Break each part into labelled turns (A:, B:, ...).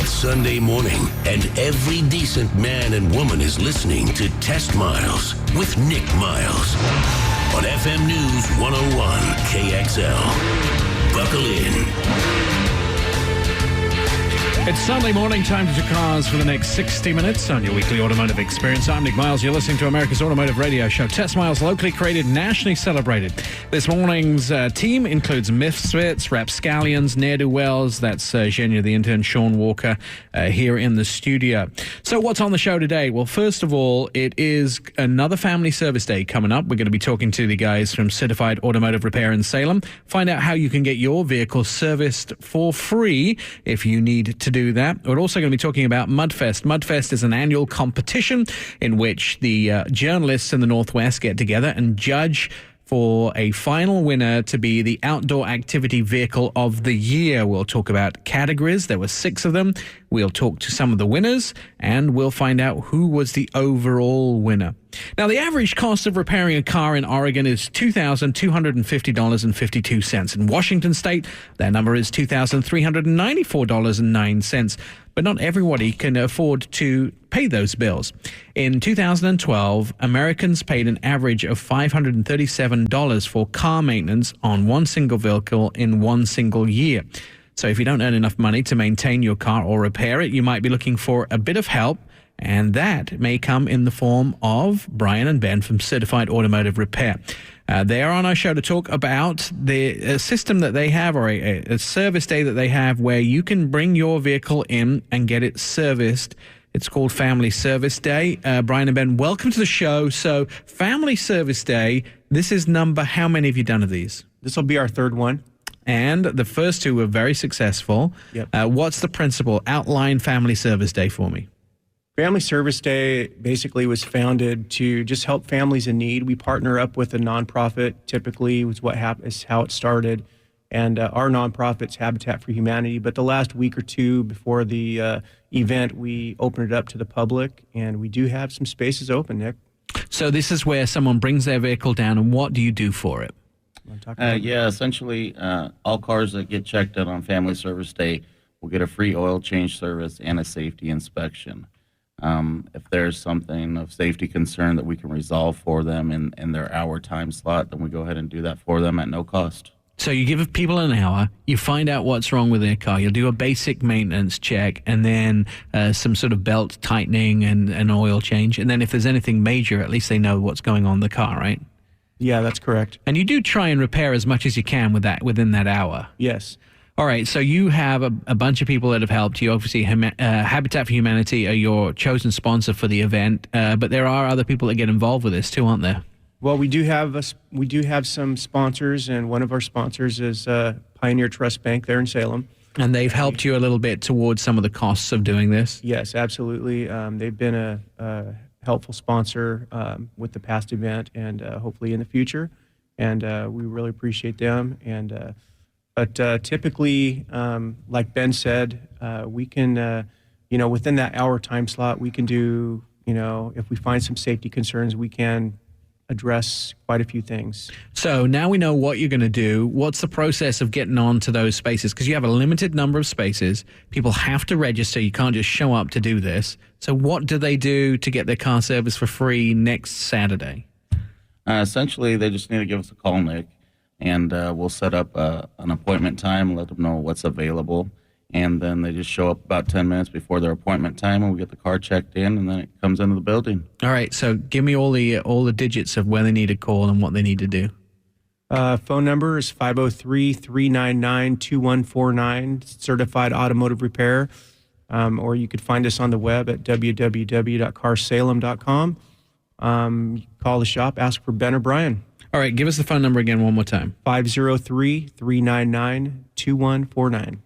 A: It's Sunday morning, and every decent man and woman is listening to Testmiles with Nick Miles on FM News 101 KXL. Buckle in.
B: It's Sunday morning, time to cars for the next 60 minutes on your weekly automotive experience. I'm Nick Miles. You're listening to America's Automotive Radio Show. Testmiles, locally created, nationally celebrated. This morning's team includes Misfits, Rapscallions, Ne'er-Do-Wells. That's Genya, the intern, Sean Walker, here in the studio. So what's on the show today? Well, first of all, it is another Family Service Day coming up. We're going to be talking to the guys from Certified Automotive Repair in Salem. Find out how you can get your vehicle serviced for free if you need to do that. We're also going to be talking about Mudfest. Mudfest is an annual competition in which the journalists in the Northwest get together and judge for a final winner to be the Outdoor Activity Vehicle of the Year. We'll talk about categories. There were 6 of them. We'll talk to some of the winners, and we'll find out who was the overall winner. Now, the average cost of repairing a car in Oregon is $2,250.52. In Washington State, that number is $2,394.09. But not everybody can afford to pay those bills. In 2012, Americans paid an average of $537 for car maintenance on one single vehicle in one single year. So if you don't earn enough money to maintain your car or repair it, you might be looking for a bit of help. And that may come in the form of Brian and Ben from Certified Automotive Repair. They are on our show to talk about the system that they have, or a service day that they have, where you can bring your vehicle in and get it serviced. It's called Family Service Day. Brian and Ben, welcome to the show. So Family Service Day, this is number, how many have you done of these?
C: This will be our 3rd one.
B: And the first 2 were very successful.
C: Yep.
B: What's the principle? Outline Family Service Day for me.
C: Family Service Day basically was founded to just help families in need. We partner up with a nonprofit, typically is how it started. And our nonprofit's Habitat for Humanity. But the last week or 2 before the event, we opened it up to the public, and we do have some spaces open, Nick.
B: So this is where someone brings their vehicle down, and what do you do for it?
D: Essentially, all cars that get checked out on Family Service Day will get a free oil change service and a safety inspection. If there's something of safety concern that we can resolve for them in their hour time slot, then we go ahead and do that for them at no cost.
B: So you give people an hour, you find out what's wrong with their car, you'll do a basic maintenance check, and then some sort of belt tightening and an oil change. And then if there's anything major, at least they know what's going on in the car, right?
C: Yeah, that's correct.
B: And you do try and repair as much as you can within that hour.
C: Yes.
B: All right, so you have a bunch of people that have helped you. Obviously, Habitat for Humanity are your chosen sponsor for the event, but there are other people that get involved with this too, aren't there?
C: Well, we do have some sponsors, and one of our sponsors is Pioneer Trust Bank there in Salem.
B: And they've helped you a little bit towards some of the costs of doing this?
C: Yes, absolutely. They've been a helpful sponsor with the past event, and hopefully in the future. And we really appreciate them. And But typically, like Ben said, we can, within that hour time slot, we can do, if we find some safety concerns, we can address quite a few things.
B: So now we know what you're going to do. What's the process of getting on to those spaces? Because you have a limited number of spaces. People have to register. You can't just show up to do this. So what do they do to get their car service for free next Saturday?
D: Essentially, they just need to give us a call, Nick. And we'll set up an appointment time, let them know what's available. And then they just show up about 10 minutes before their appointment time, and we get the car checked in, and then it comes into the building.
B: All right, so give me all the digits of where they need to call and what they need to do.
C: Phone number is 503-399-2149, Certified Automotive Repair. Or you could find us on the web at www.carsalem.com. Call the shop, ask for Ben or Brian.
B: All right, give us the phone number again one more time.
C: 503-399-2149.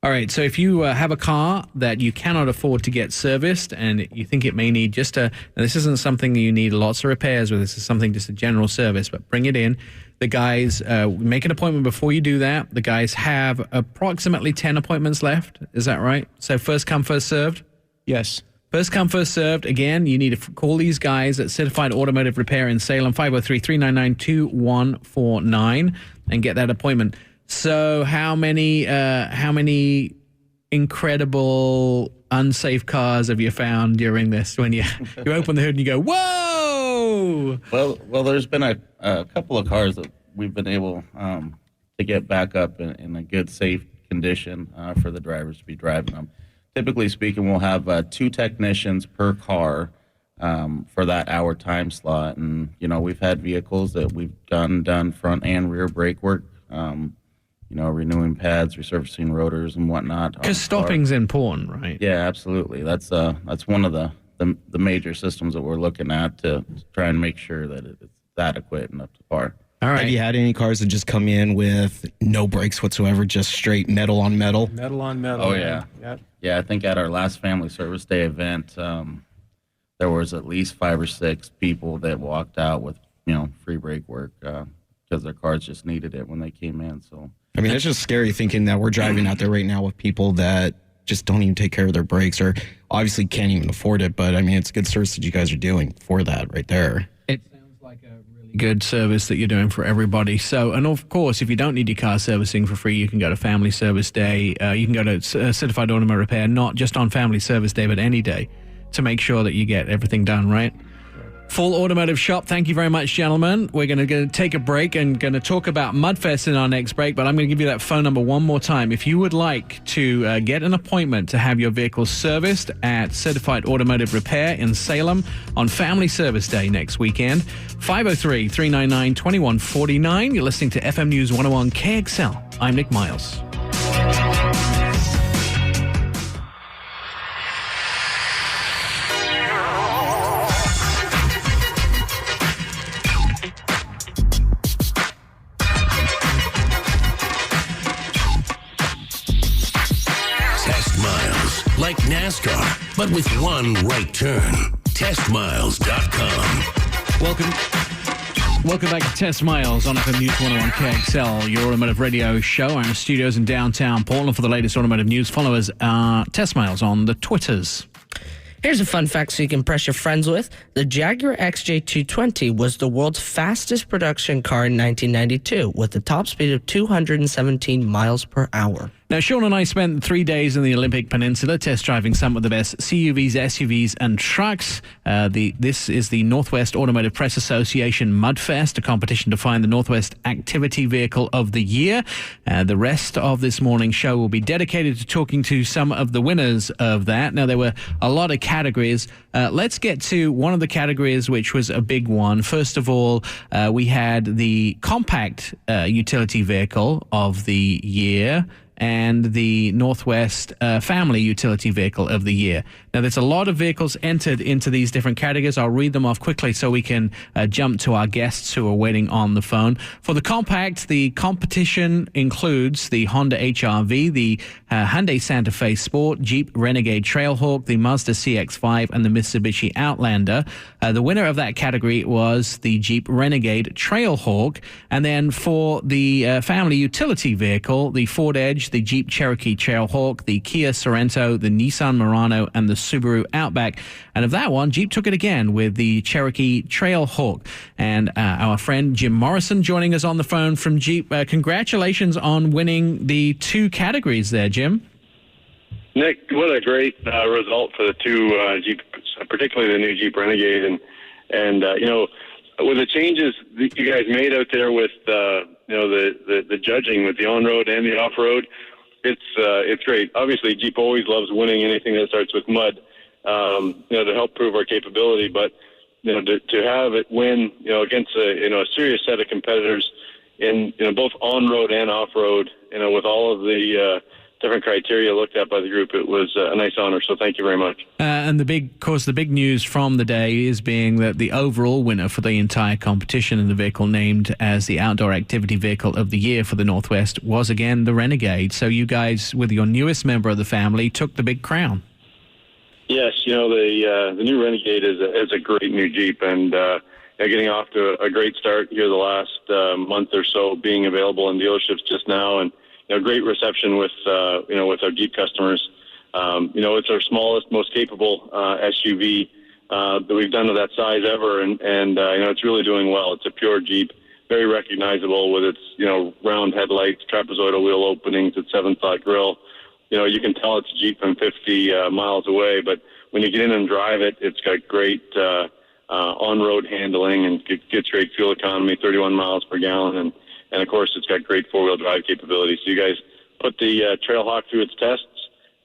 B: All right, so if you have a car that you cannot afford to get serviced and you think it may need just now this isn't something you need lots of repairs with, this is something just a general service, but bring it in. The guys, make an appointment before you do that. The guys have approximately 10 appointments left. Is that right? So first come, first served?
C: Yes.
B: First come, first served. Again, you need to call these guys at Certified Automotive Repair in Salem, 503-399-2149, and get that appointment. So how many incredible unsafe cars have you found during this when you open the hood and you go, whoa?
D: Well, there's been a couple of cars that we've been able to get back up in a good, safe condition for the drivers to be driving them. Typically speaking, we'll have 2 technicians per car for that hour time slot. And, we've had vehicles that we've done front and rear brake work, renewing pads, resurfacing rotors and whatnot.
B: Because stopping's important, right?
D: Yeah, absolutely. That's one of the major systems that we're looking at to try and make sure that it's adequate and up to par.
B: All right.
E: Have you had any cars that just come in with no brakes whatsoever, just straight metal on metal?
C: Metal on metal.
D: Oh, yeah.
C: Yep.
D: Yeah, I think at our last Family Service Day event, there was at least 5 or 6 people that walked out with, free brake work because their cars just needed it when they came in. So,
E: I mean, it's just scary thinking that we're driving out there right now with people that just don't even take care of their brakes or obviously can't even afford it. But, I mean, it's good service that you guys are doing for that right there.
B: It sounds like a really good service that you're doing for everybody. So, and of course, if you don't need your car servicing for free, you can go to Family Service Day. You can go to Certified Automotive Repair, not just on Family Service Day, but any day, to make sure that you get everything done right. Full Automotive Shop, thank you very much, gentlemen. We're going to take a break and going to talk about Mudfest in our next break, but I'm going to give you that phone number one more time. If you would like to get an appointment to have your vehicle serviced at Certified Automotive Repair in Salem on Family Service Day next weekend, 503-399-2149. You're listening to FM News 101 KXL. I'm Nick Miles.
A: Like NASCAR, but with one right turn. Testmiles.com.
B: Welcome back to Test Miles on FM News 101 KXL, your automotive radio show. I'm in studios in downtown Portland for the latest automotive news. Follow us, Test Miles, on the Twitters.
F: Here's a fun fact so you can impress your friends with. The Jaguar XJ220 was the world's fastest production car in 1992 with a top speed of 217 miles per hour.
B: Now, Sean and I spent 3 days in the Olympic Peninsula test driving some of the best CUVs, SUVs, and trucks. This is the Northwest Automotive Press Association Mudfest, a competition to find the Northwest Activity Vehicle of the Year. The rest of this morning's show will be dedicated to talking to some of the winners of that. Now, there were a lot of categories. Let's get to one of the categories, which was a big one. First of all, we had the Compact Utility Vehicle of the Year and the Northwest Family Utility Vehicle of the Year. Now, there's a lot of vehicles entered into these different categories. I'll read them off quickly so we can jump to our guests who are waiting on the phone. For the Compact, the competition includes the Honda HR-V, the Hyundai Santa Fe Sport, Jeep Renegade Trailhawk, the Mazda CX-5, and the Mitsubishi Outlander. The winner of that category was the Jeep Renegade Trailhawk. And then for the Family Utility Vehicle, the Ford Edge, the Jeep Cherokee Trailhawk, the Kia Sorento, the Nissan Murano, and the Subaru Outback. And of that one, Jeep took it again with the Cherokee Trailhawk. And our friend Jim Morrison joining us on the phone from Jeep. Congratulations on winning the 2 categories there, Jim.
G: Nick, what a great result for the 2 Jeep, particularly the new Jeep Renegade. And with the changes that you guys made out there with the judging with the on-road and the off-road, it's great. Obviously, Jeep always loves winning anything that starts with mud, to help prove our capability. But to have it win, against a serious set of competitors in both on-road and off-road, with all of the different criteria looked at by the group, it was a nice honor. So thank you very much.
B: And the big news from the day is being that the overall winner for the entire competition and the vehicle named as the Outdoor Activity Vehicle of the Year for the Northwest was again the Renegade. So you guys, with your newest member of the family, took the big crown.
G: Yes, the new Renegade is a great new Jeep, and getting off to a great start here the last month or so, being available in dealerships just now, and great reception with our Jeep customers. It's our smallest, most capable SUV that we've done of that size ever, and it's really doing well. It's a pure Jeep, very recognizable with its round headlights, trapezoidal wheel openings, its 7-slot grille, you can tell it's a Jeep from 50 miles away, but when you get in and drive it, it's got great on-road handling and gets great fuel economy, 31 miles per gallon, and of course it's got great four-wheel drive capability. So you guys put the Trailhawk through its tests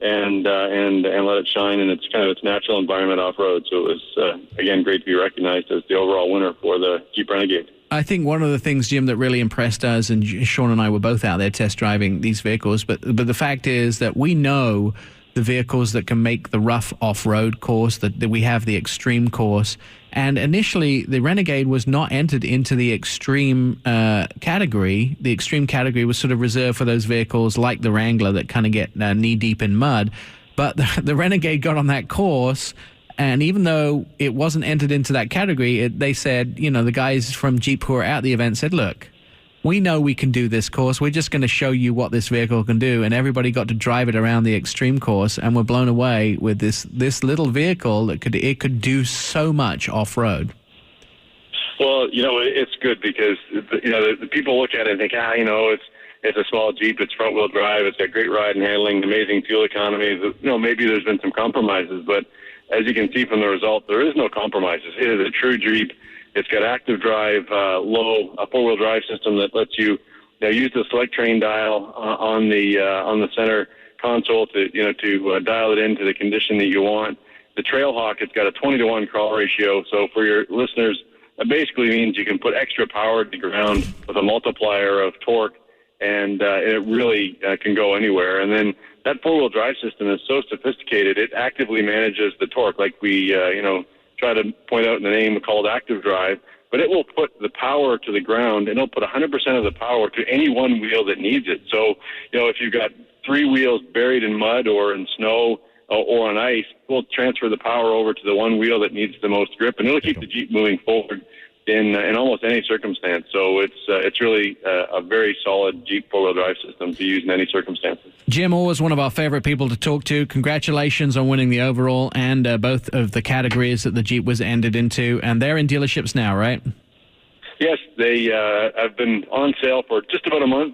G: and let it shine in its natural environment off-road. So it was again great to be recognized as the overall winner for the Jeep Renegade.
B: I think one of the things, Jim, that really impressed us, and Sean and I were both out there test driving these vehicles, but the fact is that we know the vehicles that can make the rough off-road course, that we have the extreme course. And initially, the Renegade was not entered into the extreme category. The extreme category was sort of reserved for those vehicles like the Wrangler that kind of get knee-deep in mud. But the Renegade got on that course, and even though it wasn't entered into that category, they said, the guys from Jeep who were at the event said, look, we know we can do this course. We're just going to show you what this vehicle can do. And everybody got to drive it around the extreme course and were blown away with this little vehicle that could do so much off-road.
G: Well, it's good because, the people look at it and think, it's a small Jeep, it's front-wheel drive, it's got great ride and handling, amazing fuel economy. Maybe there's been some compromises, but as you can see from the result, there is no compromises. It is a true Jeep. It's got active drive, a four-wheel drive system that lets you, use the select train dial on the center console to dial it into the condition that you want. The Trailhawk, it's got a 20-to-1 crawl ratio. So for your listeners, it basically means you can put extra power to the ground with a multiplier of torque, and it really can go anywhere. And then that four-wheel drive system is so sophisticated, it actively manages the torque, like we, try to point out in the name called active drive, but it will put the power to the ground, and it'll put 100% of the power to any one wheel that needs it. So, if you've got three wheels buried in mud or in snow or on ice, we'll transfer the power over to the one wheel that needs the most grip, and it'll keep the Jeep moving forward in almost any circumstance. So it's really a very solid Jeep four-wheel drive system to use in any circumstances.
B: Jim, always one of our favorite people to talk to. Congratulations on winning the overall and both of the categories that the Jeep was entered into. And they're in dealerships now, right?
G: Yes, they have been on sale for just about a month,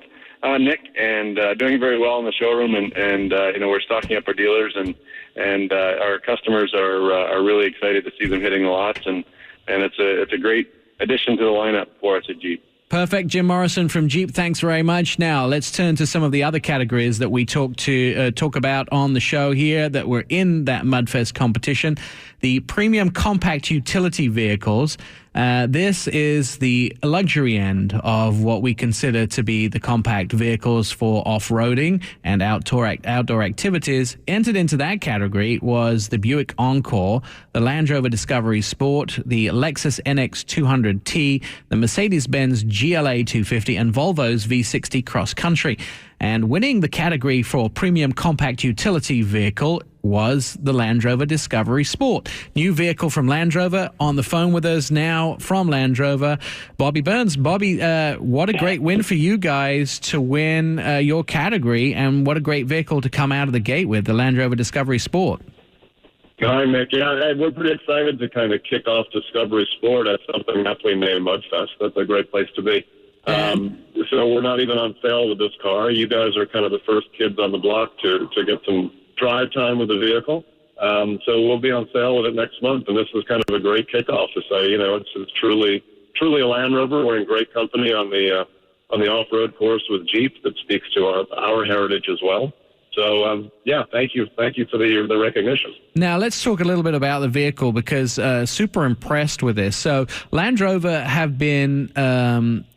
G: Nick, and doing very well in the showroom. And we're stocking up our dealers, and our customers are really excited to see them hitting the lots. And it's a great addition to the lineup for us at Jeep.
B: Perfect. Jim Morrison from Jeep, thanks very much. Now, let's turn to some of the other categories that we talk about on the show here that were in that Mudfest competition. The premium compact utility vehicles. This is the luxury end of what we consider to be the compact vehicles for off-roading and outdoor activities. Entered into that category was the Buick Encore, the Land Rover Discovery Sport, the Lexus NX 200T, the Mercedes-Benz GLA 250, and Volvo's V60 Cross Country. And winning the category for premium compact utility vehicle was the Land Rover Discovery Sport. New vehicle from Land Rover. On the phone with us now from Land Rover, Bobby Burns. Bobby, what a great win for you guys to win your category, and what a great vehicle to come out of the gate with, the Land Rover Discovery Sport.
H: Hi, Mick. Yeah, we're pretty excited to kind of kick off Discovery Sport at something aptly named Mudfest. That's a great place to be. So we're not even on sale with this car. You guys are kind of the first kids on the block to get some drive time with the vehicle. So we'll be on sale with it next month, and this is kind of a great kickoff to say, it's truly a Land Rover. We're in great company on the off-road course with Jeep that speaks to our heritage as well. So, thank you for the recognition.
B: Now, let's talk a little bit about the vehicle, because super impressed with this. So, Land Rover have been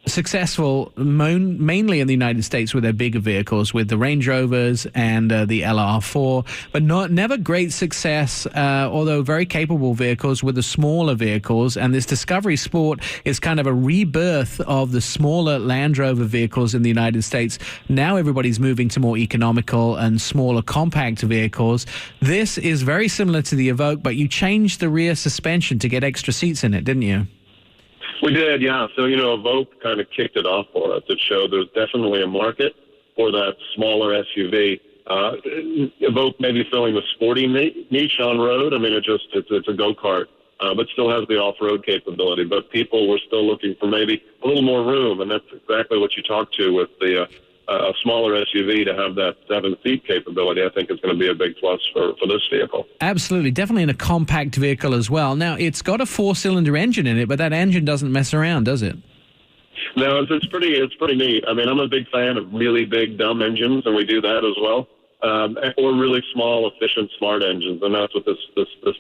B: successful mainly in the United States with their bigger vehicles, with the Range Rovers and the LR4, but never great success, although very capable vehicles, with the smaller vehicles. And this Discovery Sport is kind of a rebirth of the smaller Land Rover vehicles in the United States. Now everybody's moving to more economical and smaller compact vehicles. This is very similar to the Evoque, but you changed the rear suspension to get extra seats in it, didn't you?
H: We did, yeah. So, Evoque kind of kicked it off for us. It showed there's definitely a market for that smaller SUV. Evoque maybe filling the sporty niche on road. I mean, it's a go-kart, but still has the off-road capability. But people were still looking for maybe a little more room, and that's exactly what you talked to with the a smaller SUV to have that 7-seat capability, I think is going to be a big plus for this vehicle.
B: Absolutely. Definitely in a compact vehicle as well. Now, it's got a 4-cylinder engine in it, but that engine doesn't mess around, does it?
H: No, it's pretty neat. I mean, I'm a big fan of really big, dumb engines, and we do that as well. Or really small, efficient, smart engines, and that's what this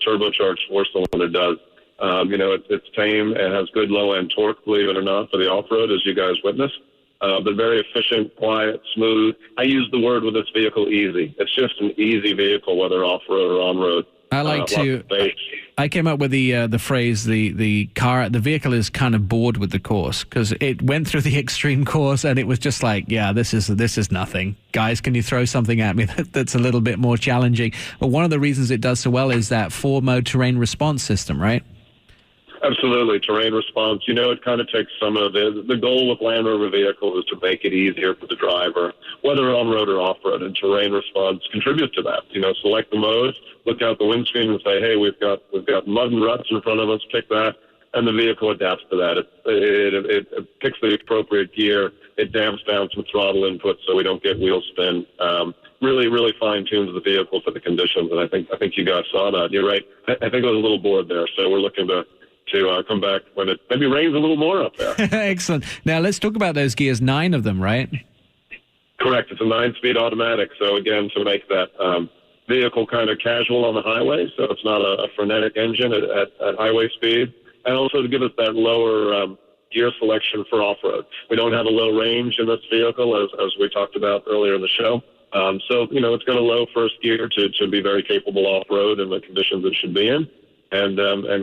H: turbocharged 4-cylinder does. It's tame and has good low-end torque, believe it or not, for the off-road, as you guys witnessed. But very efficient, quiet, smooth. I use the word with this vehicle, easy. It's just an easy vehicle, whether off-road or on-road.
B: I came up with the phrase, the vehicle is kind of bored with the course, because it went through the extreme course and it was just like, yeah, this is nothing. Guys, can you throw something at me that's a little bit more challenging? But one of the reasons it does so well is that 4-mode terrain response system, right?
H: Absolutely, terrain response. It kind of takes some of the goal with Land Rover vehicles is to make it easier for the driver, whether on-road or off-road, and terrain response contributes to that. Select the mode, look out the windscreen and say, hey, we've got mud and ruts in front of us, pick that, and the vehicle adapts to that. It picks the appropriate gear, it damps down some throttle input so we don't get wheel spin. Really, really fine-tunes the vehicle for the conditions, and I think you guys saw that. You're right. I think I was a little bored there, so we're looking to come back when it maybe rains a little more up there.
B: Excellent. Now, let's talk about those gears, 9 of them, right?
H: Correct. It's a 9-speed automatic. So, again, to make that vehicle kind of casual on the highway, so it's not a frenetic engine at highway speed, and also to give us that lower gear selection for off-road. We don't have a low range in this vehicle, as we talked about earlier in the show. It's got a low first gear to be very capable off-road in the conditions it should be in. And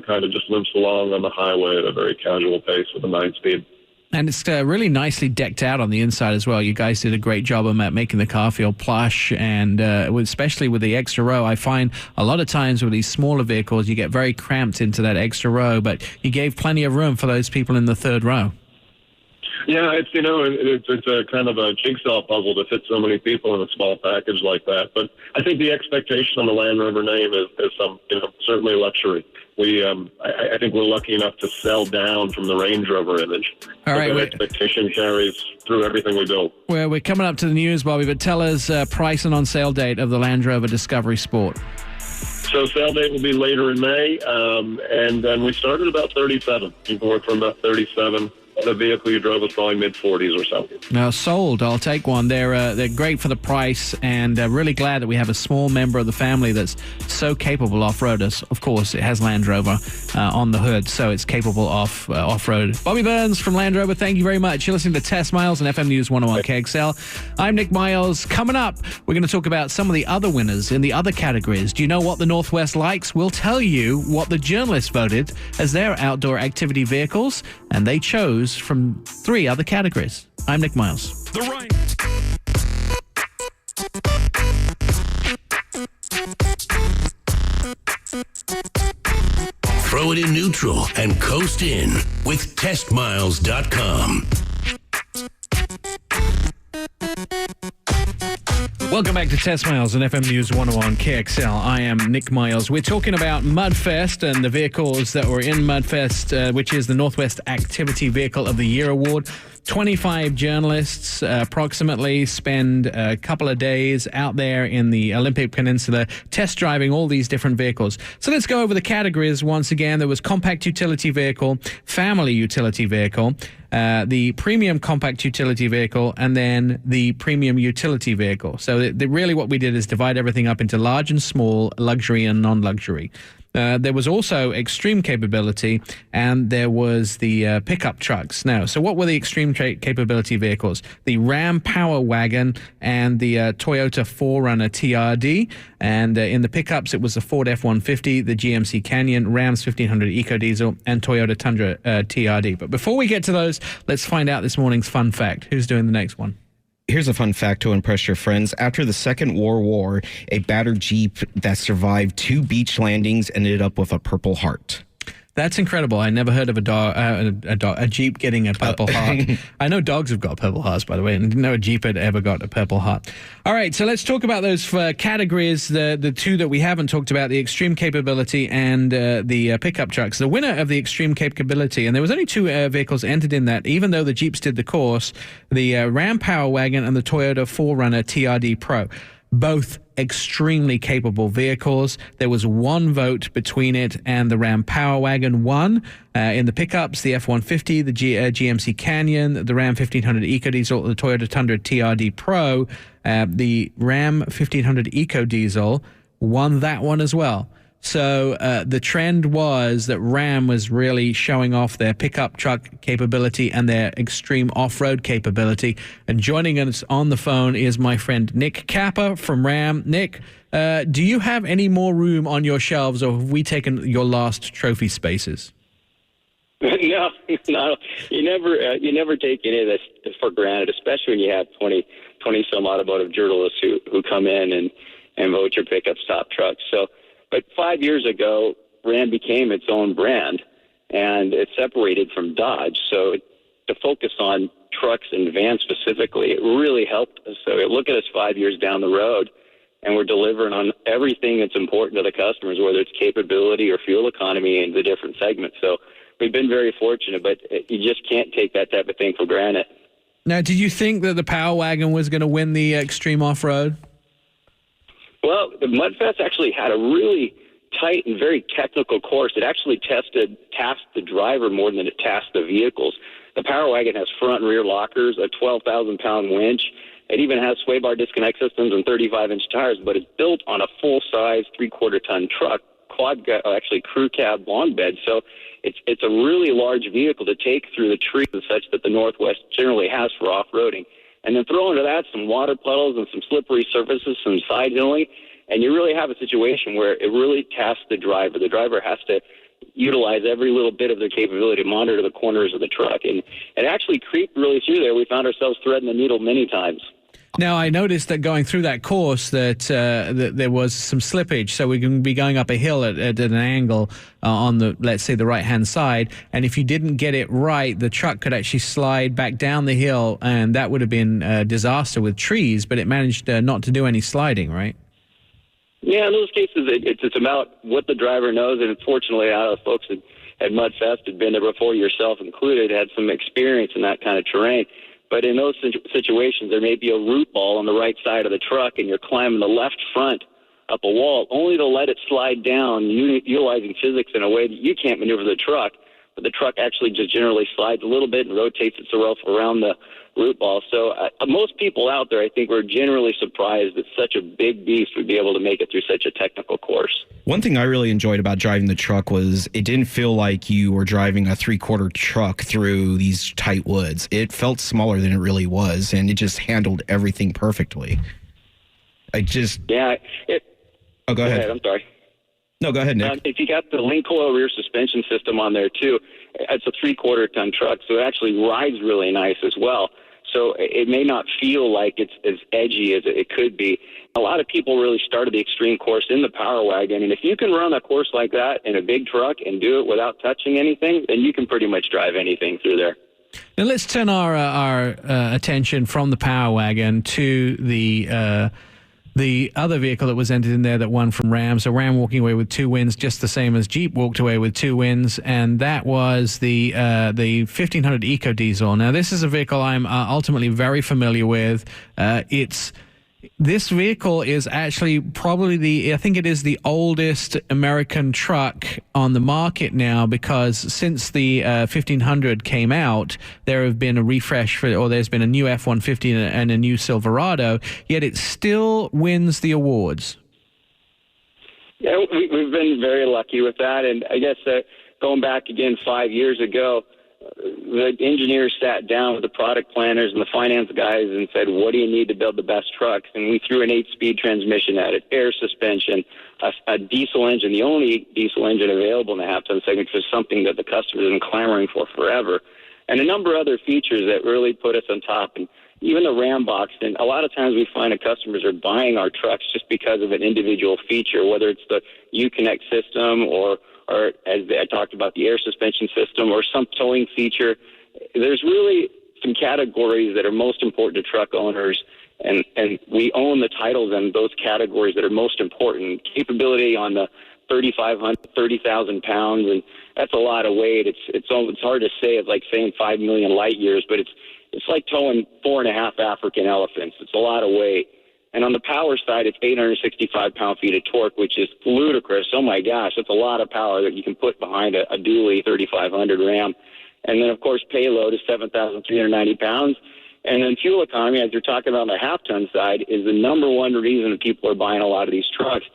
H: kind of just limps along on the highway at a very casual pace with a 9-speed.
B: And it's really nicely decked out on the inside as well. You guys did a great job of making the car feel plush, and especially with the extra row. I find a lot of times with these smaller vehicles, you get very cramped into that extra row, but you gave plenty of room for those people in the third row.
H: Yeah, it's a kind of a jigsaw puzzle to fit so many people in a small package like that. But I think the expectation on the Land Rover name is some, certainly luxury. I think we're lucky enough to sell down from the Range Rover image.
B: All right,
H: that expectation carries through everything we build.
B: Well, we're coming up to the news, Bobby, but tell us price and on sale date of the Land Rover Discovery Sport.
H: So sale date will be later in May, and then we started about 37. You can work from about 37. The vehicle you drove was probably mid-40s or so.
B: Now, sold. I'll take one. They're great for the price, and really glad that we have a small member of the family that's so capable off-roaders. Of course, it has Land Rover on the hood, so it's capable off-road. Bobby Burns from Land Rover, thank you very much. You're listening to Testmiles on FM News 101 KXL. I'm Nick Miles. Coming up, we're going to talk about some of the other winners in the other categories. Do you know what the Northwest likes? We'll tell you what the journalists voted as their outdoor activity vehicles, and they chose from 3 other categories. I'm Nick Miles.
A: The right. Throw it in neutral and coast in with Testmiles.com.
B: Welcome back to Testmiles on FM News 101 KXL. I am Nick Miles. We're talking about Mudfest and the vehicles that were in Mudfest, which is the Northwest Activity Vehicle of the Year Award. 25 journalists approximately spend a couple of days out there in the Olympic Peninsula test driving all these different vehicles. So let's go over the categories once again. There was compact utility vehicle, family utility vehicle, the premium compact utility vehicle, and then the premium utility vehicle. So really what we did is divide everything up into large and small, luxury and non-luxury. There was also extreme capability, and there was the pickup trucks. Now, so what were the extreme capability vehicles? The Ram Power Wagon and the Toyota 4Runner TRD. And in the pickups, it was the Ford F-150, the GMC Canyon, Ram's 1500 EcoDiesel, and Toyota Tundra TRD. But before we get to those, let's find out this morning's fun fact. Who's doing the next one?
E: Here's a fun fact to impress your friends. After the Second World War, a battered Jeep that survived 2 beach landings ended up with a Purple Heart.
B: That's incredible. I never heard of a Jeep getting a Purple Heart. I know dogs have got Purple Hearts, by the way, and didn't know a Jeep had ever got a Purple Heart. All right, so let's talk about those categories, the two that we haven't talked about, the extreme capability and the pickup trucks. The winner of the extreme capability, and there was only two vehicles entered in that, even though the Jeeps did the course, the Ram Power Wagon and the Toyota 4Runner TRD Pro. Both extremely capable vehicles. There was one vote between it, and the Ram Power Wagon won. In the pickups, the F-150, the GMC Canyon, the Ram 1500 EcoDiesel, the Toyota Tundra TRD Pro. The Ram 1500 EcoDiesel won that one as well. So the trend was that Ram was really showing off their pickup truck capability and their extreme off-road capability. And joining us on the phone is my friend Nick Capper from Ram. Nick, do you have any more room on your shelves, or have we taken your last trophy spaces?
I: No. You never take any of this for granted, especially when you have 20 some automotive journalists who come in and vote your pickups top trucks. But 5 years ago, Ram became its own brand, and it separated from Dodge. So to focus on trucks and vans specifically, it really helped us. So look at us 5 years down the road, and we're delivering on everything that's important to the customers, whether it's capability or fuel economy in the different segments. So we've been very fortunate, but you just can't take that type of thing for granted.
B: Now, did you think that the Power Wagon was going to win the extreme off-road?
I: Well, the Mudfest actually had a really tight and very technical course. It actually tasked the driver more than it tasked the vehicles. The Power Wagon has front and rear lockers, a 12,000-pound winch. It even has sway bar disconnect systems and 35-inch tires, but it's built on a full-size 3/4-ton truck, crew cab long bed. So it's a really large vehicle to take through the trees and such that the Northwest generally has for off-roading. And then throw into that some water puddles and some slippery surfaces, some side hilling, and you really have a situation where it really tasks the driver. The driver has to utilize every little bit of their capability to monitor the corners of the truck. And it actually creeped really through there. We found ourselves threading the needle many times.
B: Now, I noticed that going through that course that there was some slippage, so we can be going up a hill at an angle on the, let's say, the right-hand side, and if you didn't get it right, the truck could actually slide back down the hill, and that would have been a disaster with trees, but it managed not to do any sliding, right?
I: Yeah, in those cases, it's about what the driver knows, and unfortunately, a lot of folks at Mudfest had been there before, yourself included, had some experience in that kind of terrain. But in those situations, there may be a root ball on the right side of the truck, and you're climbing the left front up a wall, only to let it slide down, utilizing physics in a way that you can't maneuver the truck. But the truck actually just generally slides a little bit and rotates itself around the root ball. So most people out there, I think, were generally surprised that such a big beast would be able to make it through such a technical course.
E: One thing I really enjoyed about driving the truck was it didn't feel like you were driving a 3/4 truck through these tight woods. It felt smaller than it really was, and it just handled everything perfectly. Oh, go ahead.
I: I'm sorry.
E: No, go ahead, Nick.
I: If you got the link coil rear suspension system on there, too, it's a 3/4-ton truck, so it actually rides really nice as well. So it may not feel like it's as edgy as it could be. A lot of people really started the extreme course in the Power Wagon, and if you can run a course like that in a big truck and do it without touching anything, then you can pretty much drive anything through there.
B: Now let's turn our attention from the Power Wagon to the other vehicle that was entered in there that won from Ram. So Ram walking away with 2 wins, just the same as Jeep walked away with 2 wins, and that was the 1500 EcoDiesel. Now, this is a vehicle I'm ultimately very familiar with. This vehicle is actually probably I think it is the oldest American truck on the market now, because since the 1500 came out, there have been a refresh there's been a new F-150 and a new Silverado, yet it still wins the awards.
I: Yeah, we've been very lucky with that, and I guess going back again 5 years ago, the engineers sat down with the product planners and the finance guys and said, what do you need to build the best trucks? And we threw an 8-speed transmission at it, air suspension, a diesel engine, the only diesel engine available in the half-ton segment, which is something that the customers have been clamoring for forever, and a number of other features that really put us on top. And even the Ram box. And a lot of times we find that customers are buying our trucks just because of an individual feature, whether it's the Uconnect system or as I talked about, the air suspension system or some towing feature. There's really some categories that are most important to truck owners, and we own the titles in those categories that are most important. Capability on the 3,500, 30,000 pounds, and that's a lot of weight. It's hard to say. It's like saying 5 million light years, but it's like towing 4.5 African elephants. It's a lot of weight. And on the power side, it's 865 pound-feet of torque, which is ludicrous. Oh, my gosh, that's a lot of power that you can put behind a dually 3,500 Ram. And then, of course, payload is 7,390 pounds. And then fuel economy, as you're talking about on the half-ton side, is the number one reason that people are buying a lot of these trucks.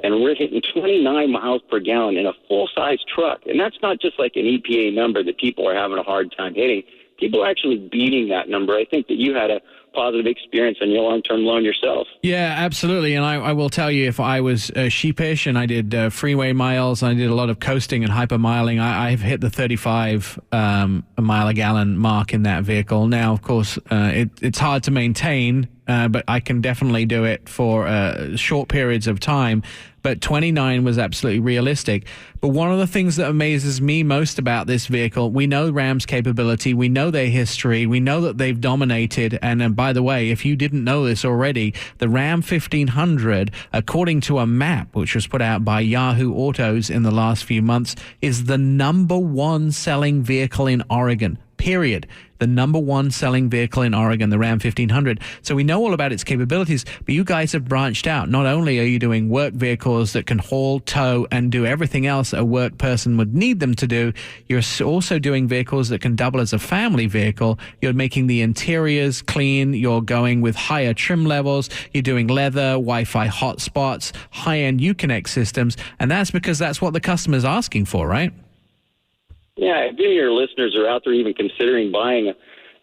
I: And we're hitting 29 miles per gallon in a full-size truck. And that's not just like an EPA number that people are having a hard time hitting. People are actually beating that number. I think that you had a positive experience on your long-term loan yourself.
B: Yeah, absolutely. And I will tell you, if I was sheepish and I did freeway miles, I did a lot of coasting and hypermiling, I've hit the 35 mile a gallon mark in that vehicle. Now, of course, it's hard to maintain, but I can definitely do it for short periods of time. But 29 was absolutely realistic. But one of the things that amazes me most about this vehicle, we know Ram's capability, we know their history, we know that they've dominated. And by the way, if you didn't know this already, the Ram 1500, according to a map which was put out by Yahoo Autos in the last few months, is the number one selling vehicle in Oregon. Period. The number one selling vehicle in Oregon, the Ram 1500. So we know all about its capabilities, but you guys have branched out. Not only are you doing work vehicles that can haul, tow, and do everything else a work person would need them to do, you're also doing vehicles that can double as a family vehicle. You're making the interiors clean. You're going with higher trim levels. You're doing leather, Wi-Fi hotspots, high-end Uconnect systems, and that's because that's what the customer's asking for, right?
I: Yeah, if any of your listeners are out there even considering buying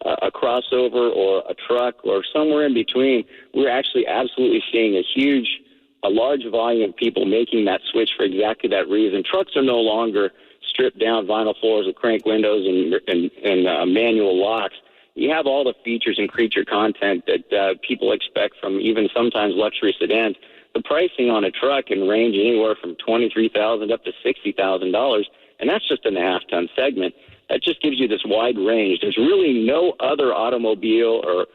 I: a crossover or a truck or somewhere in between, we're actually absolutely seeing a large volume of people making that switch for exactly that reason. Trucks are no longer stripped down vinyl floors with crank windows and manual locks. You have all the features and creature content that people expect from even sometimes luxury sedans. The pricing on a truck can range anywhere from $23,000 up to $60,000. And that's just in the half-ton segment. That just gives you this wide range. There's really no other automobile or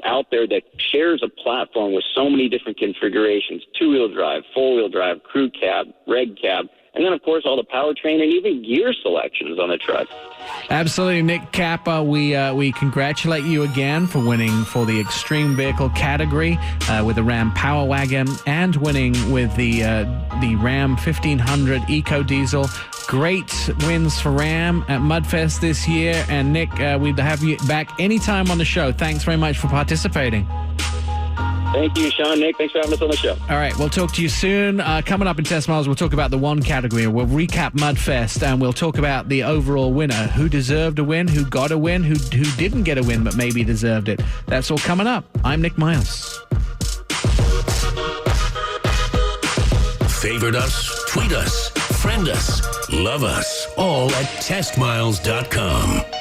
I: out there that shares a platform with so many different configurations: two-wheel drive, four-wheel drive, crew cab, reg cab, and then, of course, all the powertrain and even gear selections on the truck.
B: Absolutely, Nick Kappa. We congratulate you again for winning for the extreme vehicle category with the Ram Power Wagon and winning with the Ram 1500 Eco Diesel. Great wins for Ram at Mudfest this year. And Nick, we'd have you back anytime on the show. Thanks very much for participating.
I: Thank you, Sean. Nick, thanks for having us on the show.
B: All right, we'll talk to you soon. Coming up in Testmiles, we'll talk about the one category. We'll recap Mudfest, and we'll talk about the overall winner. Who deserved a win, who got a win, who didn't get a win but maybe deserved it. That's all coming up. I'm Nick Miles.
A: Favorite us, tweet us, friend us, love us, all at testmiles.com.